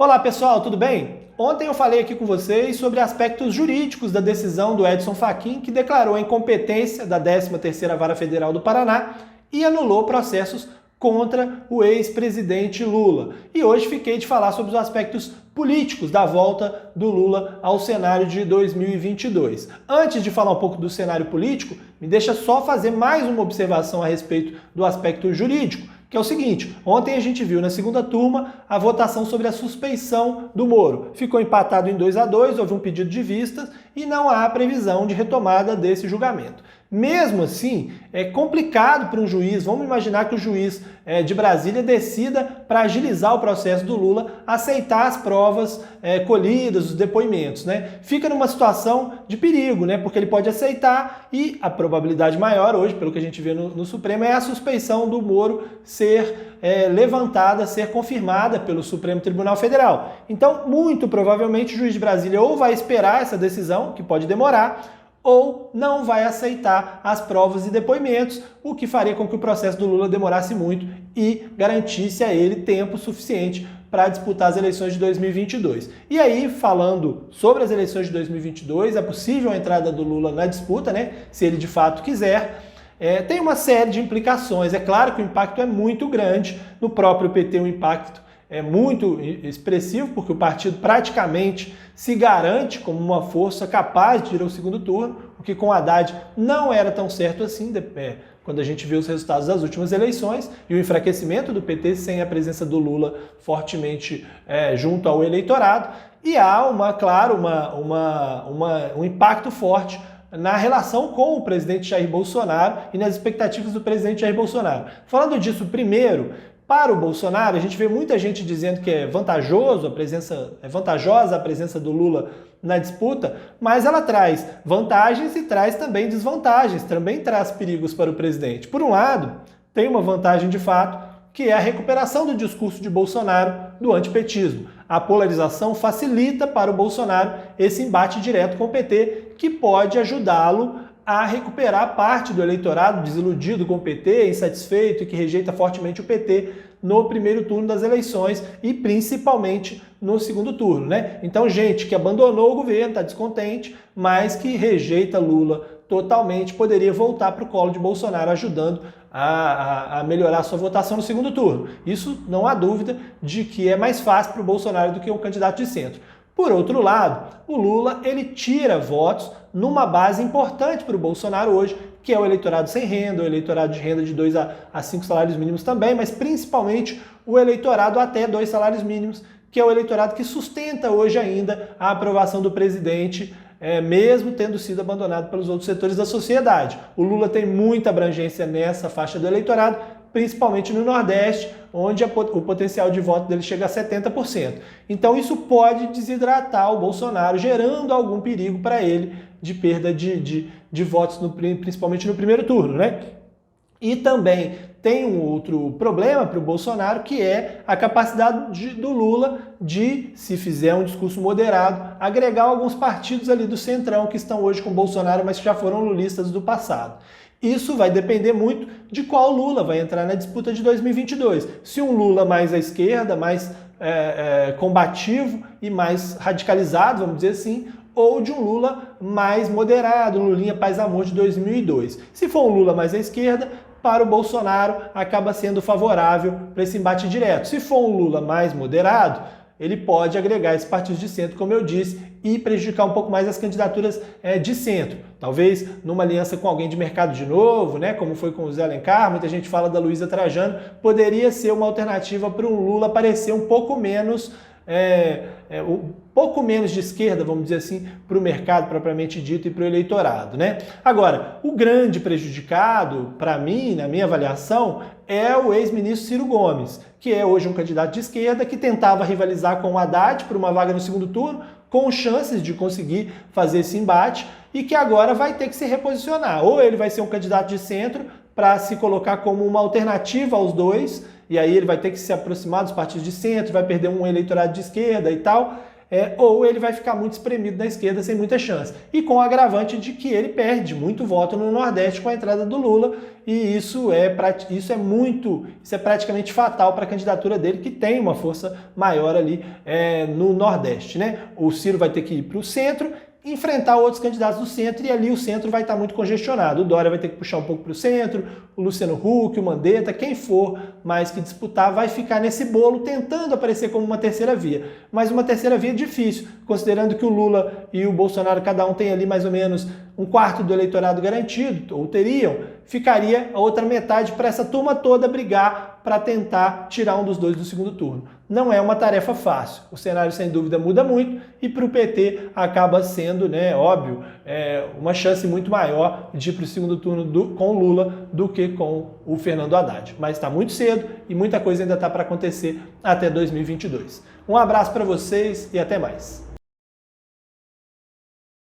Olá pessoal, tudo bem? Ontem eu falei aqui com vocês sobre aspectos jurídicos da decisão do Edson Fachin, que declarou a incompetência da 13ª Vara Federal do Paraná e anulou processos contra o ex-presidente Lula. E hoje fiquei de falar sobre os aspectos políticos da volta do Lula ao cenário de 2022. Antes de falar um pouco do cenário político, me deixa só fazer mais uma observação a respeito do aspecto jurídico, que é o seguinte: ontem a gente viu na segunda turma a votação sobre a suspeição do Moro. Ficou empatado em 2-2, houve um pedido de vistas e não há previsão de retomada desse julgamento. Mesmo assim, é complicado para um juiz, vamos imaginar que o juiz de Brasília decida, para agilizar o processo do Lula, aceitar as provas colhidas, os depoimentos, né? Fica numa situação de perigo, né? Porque ele pode aceitar e a probabilidade maior hoje, pelo que a gente vê no Supremo, é a suspeição do Moro ser levantada, ser confirmada pelo Supremo Tribunal Federal. Então, muito provavelmente, o juiz de Brasília ou vai esperar essa decisão, que pode demorar, ou não vai aceitar as provas e depoimentos, o que faria com que o processo do Lula demorasse muito e garantisse a ele tempo suficiente para disputar as eleições de 2022. E aí, falando sobre as eleições de 2022, a possível entrada do Lula na disputa, né, se ele de fato quiser, tem uma série de implicações. É claro que o impacto é muito grande, no próprio PT o impacto é muito expressivo, porque o partido praticamente se garante como uma força capaz de ir ao segundo turno, o que com o Haddad não era tão certo assim, quando a gente viu os resultados das últimas eleições e o enfraquecimento do PT sem a presença do Lula fortemente junto ao eleitorado. E há, um impacto forte na relação com o presidente Jair Bolsonaro e nas expectativas do presidente Jair Bolsonaro. Falando disso primeiro, para o Bolsonaro, a gente vê muita gente dizendo que é vantajosa a presença do Lula na disputa, mas ela traz vantagens e traz também desvantagens, também traz perigos para o presidente. Por um lado, tem uma vantagem de fato, que é a recuperação do discurso de Bolsonaro do antipetismo. A polarização facilita para o Bolsonaro esse embate direto com o PT, que pode ajudá-lo a recuperar parte do eleitorado desiludido com o PT, insatisfeito e que rejeita fortemente o PT no primeiro turno das eleições e principalmente no segundo turno, né? Então, gente que abandonou o governo, está descontente, mas que rejeita Lula totalmente, poderia voltar para o colo de Bolsonaro, ajudando a melhorar sua votação no segundo turno. Isso não há dúvida de que é mais fácil para o Bolsonaro do que um candidato de centro. Por outro lado, o Lula ele tira votos numa base importante para o Bolsonaro hoje, que é o eleitorado sem renda, o eleitorado de renda de 2 a 5 salários mínimos também, mas principalmente o eleitorado até 2 salários mínimos, que é o eleitorado que sustenta hoje ainda a aprovação do presidente, mesmo tendo sido abandonado pelos outros setores da sociedade. O Lula tem muita abrangência nessa faixa do eleitorado, principalmente no Nordeste, onde o potencial de voto dele chega a 70%. Então isso pode desidratar o Bolsonaro, gerando algum perigo para ele de perda de votos, principalmente no primeiro turno, né? E também tem um outro problema para o Bolsonaro, que é a capacidade do Lula de, se fizer um discurso moderado, agregar alguns partidos ali do centrão que estão hoje com o Bolsonaro, mas que já foram lulistas do passado. Isso vai depender muito de qual Lula vai entrar na disputa de 2022. Se um Lula mais à esquerda, mais combativo e mais radicalizado, vamos dizer assim, ou de um Lula mais moderado, um Lulinha Paz Amor de 2002. Se for um Lula mais à esquerda, para o Bolsonaro acaba sendo favorável para esse embate direto. Se for um Lula mais moderado, ele pode agregar esses partidos de centro, como eu disse, e prejudicar um pouco mais as candidaturas de centro. Talvez numa aliança com alguém de mercado de novo, né, como foi com o Zé Alencar, muita gente fala da Luísa Trajano, poderia ser uma alternativa para um Lula parecer um pouco menos de esquerda, vamos dizer assim, para o mercado propriamente dito e para o eleitorado, né? Agora, o grande prejudicado, para mim, na minha avaliação, é o ex-ministro Ciro Gomes, que é hoje um candidato de esquerda que tentava rivalizar com o Haddad por uma vaga no segundo turno, com chances de conseguir fazer esse embate, e que agora vai ter que se reposicionar. Ou ele vai ser um candidato de centro para se colocar como uma alternativa aos dois, e aí ele vai ter que se aproximar dos partidos de centro, vai perder um eleitorado de esquerda e tal, ou ele vai ficar muito espremido na esquerda sem muita chance. E com o agravante de que ele perde muito voto no Nordeste com a entrada do Lula, e isso é praticamente fatal para a candidatura dele, que tem uma força maior ali no Nordeste, né? O Ciro vai ter que ir para o centro, enfrentar outros candidatos do centro, e ali o centro vai estar muito congestionado. O Dória vai ter que puxar um pouco para o centro, o Luciano Huck, o Mandetta, quem for mais que disputar vai ficar nesse bolo tentando aparecer como uma terceira via. Mas uma terceira via difícil, considerando que o Lula e o Bolsonaro cada um tem ali mais ou menos um quarto do eleitorado garantido, ou teriam, ficaria a outra metade para essa turma toda brigar para tentar tirar um dos dois do segundo turno. Não é uma tarefa fácil. O cenário, sem dúvida, muda muito e para o PT acaba sendo, óbvio, uma chance muito maior de ir para o segundo turno com o Lula do que com o Fernando Haddad. Mas está muito cedo e muita coisa ainda está para acontecer até 2022. Um abraço para vocês e até mais.